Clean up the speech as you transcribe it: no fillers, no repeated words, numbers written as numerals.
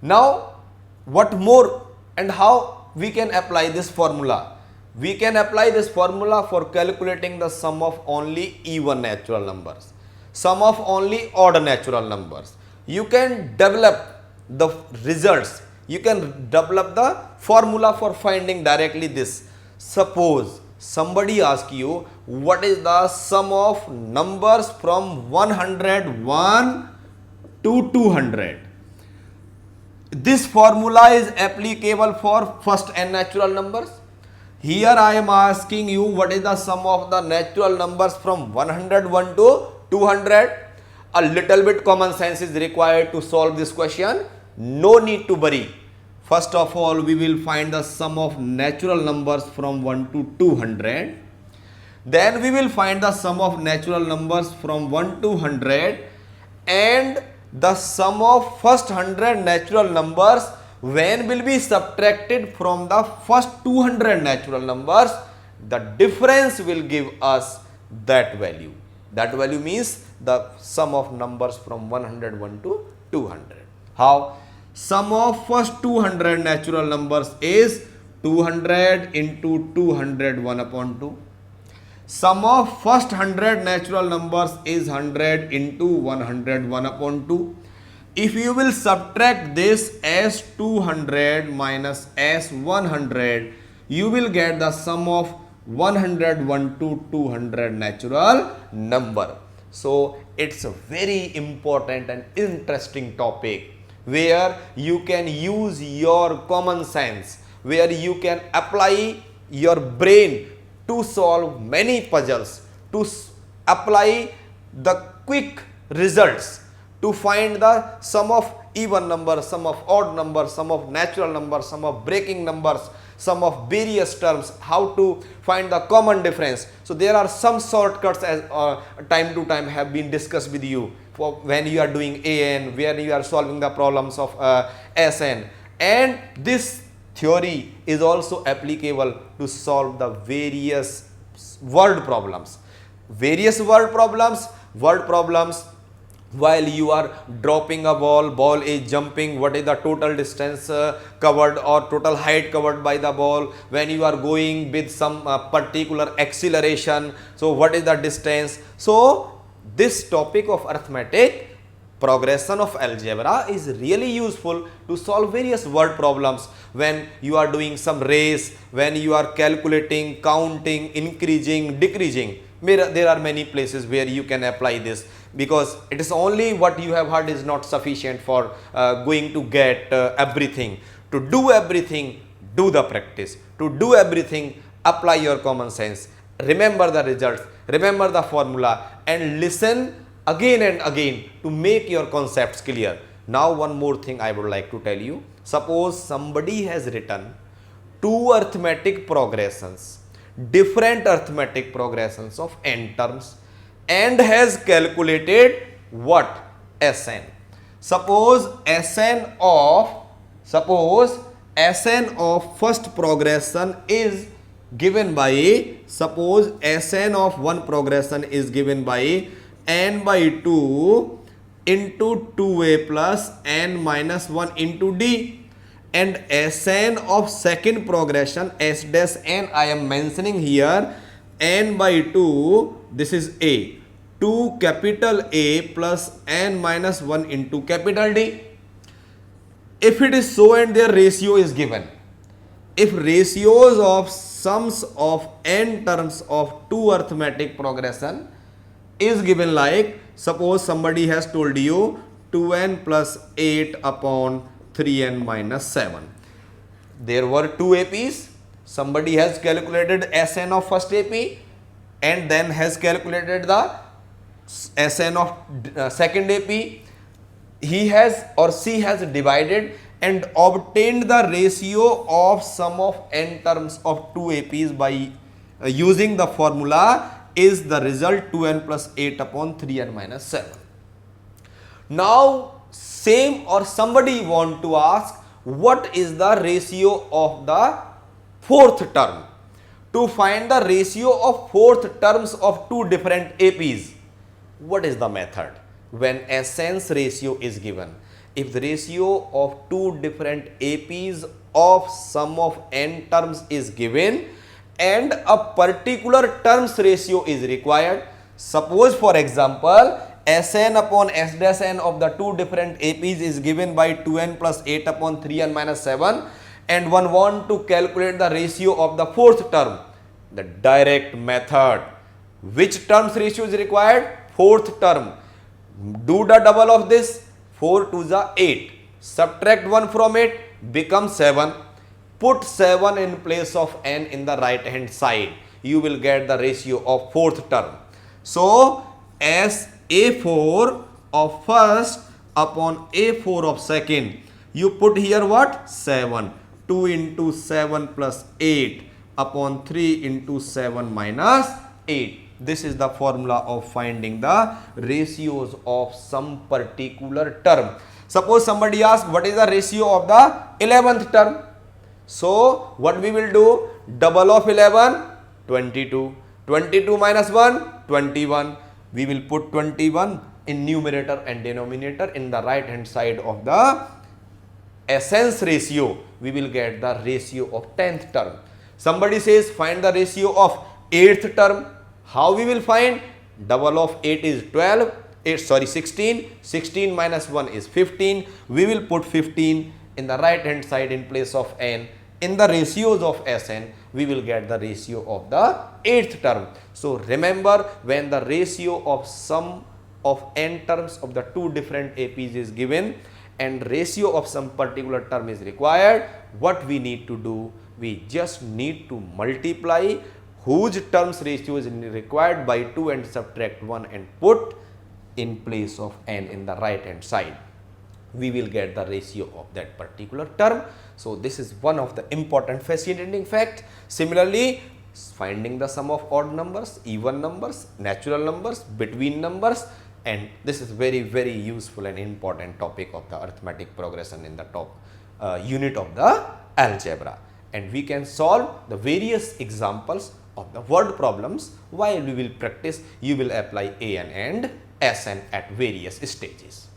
Now, what more and how we can apply this formula? We can apply this formula for calculating the sum of only even natural numbers, sum of only odd natural numbers. You can develop the results, you can develop the formula for finding directly this. Suppose somebody asks you what is the sum of numbers from 101 to 200. This formula is applicable for first n natural numbers. Here I am asking you what is the sum of the natural numbers from 101 to 200. A little bit common sense is required to solve this question. No need to worry. First of all, we will find the sum of natural numbers from 1 to 200. Then we will find the sum of natural numbers from 1 to 100 and the sum of first 100 natural numbers when will be subtracted from the first 200 natural numbers. The difference will give us that value. That value means the sum of numbers from 101 to 200. How? Sum of first 200 natural numbers is 200 into 200 1 upon 2. Sum of first 100 natural numbers is 100 into 100 1 upon 2. If you will subtract this as 200 minus as 100, you will get the sum of 101 to 200 natural number. So it's a very important and interesting topic where you can use your common sense, where you can apply your brain to solve many puzzles, to apply the quick results, to find the sum of even numbers, sum of odd numbers, sum of natural numbers, sum of breaking numbers, sum of various terms, how to find the common difference. So there are some shortcuts as time to time have been discussed with you for when you are doing AN, where you are solving the problems of SN, and this theory is also applicable to solve the various word problems. Word problems while you are dropping a ball is jumping, what is the total distance covered or total height covered by the ball? When you are going with some particular acceleration, so what is the distance? So this topic of arithmetic, progression of algebra is really useful to solve various word problems when you are doing some race, when you are calculating, counting, increasing, decreasing. There are many places where you can apply this, because it is only what you have heard is not sufficient for going to get everything. To do everything, do the practice. To do everything, apply your common sense. Remember the results, remember the formula, and listen again and again to make your concepts clear. Now one more thing I would like to tell you. Suppose somebody has written two arithmetic progressions, different arithmetic progressions of n terms, and has calculated what? Sn. Suppose Sn of first progression is given by, suppose Sn of one progression is given by n by 2 into 2a plus n minus 1 into d, and Sn of second progression, S dash n I am mentioning here, n by 2, this is a, 2 capital A plus n minus 1 into capital D. If it is so and their ratio is given, if ratios of sums of n terms of two arithmetic progression is given, like suppose somebody has told you 2n plus 8 upon 3n minus 7. There were two APs. Somebody has calculated Sn of first AP and then has calculated the Sn of second AP. He has or she has divided and obtained the ratio of sum of n terms of two APs by using the formula, is the result 2n plus 8 upon 3n minus 7. Now same or somebody want to ask what is the ratio of the fourth term. To find the ratio of fourth terms of two different APs, what is the method? When Sn's ratio is given, if the ratio of two different APs of sum of n terms is given and a particular terms ratio is required. Suppose for example, Sn upon S dash n of the two different APs is given by 2n plus 8 upon 3n minus 7, and one want to calculate the ratio of the fourth term. The direct method. Which terms ratio is required? Fourth term. Do the double of this. 4 to the 8. Subtract 1 from it, becomes 7. Put 7 in place of n in the right hand side. You will get the ratio of fourth term. So, as A4 of first upon A4 of second, you put here what? 7. 2 into 7 plus 8 upon 3 into 7 minus 8. This is the formula of finding the ratios of some particular term. Suppose somebody asks what is the ratio of the 11th term. So, what we will do? Double of 11, 22. 22 minus 1, 21. We will put 21 in numerator and denominator in the right hand side of the essence ratio. We will get the ratio of 10th term. Somebody says find the ratio of 8th term. How we will find? Double of 8 is 16. 16 minus 1 is 15. We will put 15 in the right hand side in place of n. In the ratios of Sn, we will get the ratio of the 8th term. So remember, when the ratio of sum of n terms of the two different APs is given and ratio of some particular term is required, what we need to do? We just need to multiply whose terms ratio is required by 2 and subtract 1 and put in place of n in the right hand side. We will get the ratio of that particular term. So this is one of the important fascinating fact. Similarly, finding the sum of odd numbers, even numbers, natural numbers, between numbers, and this is very useful and important topic of the arithmetic progression in the top unit of the algebra. And we can solve the various examples of the word problems. While we will practice, you will apply AN and SN at various stages.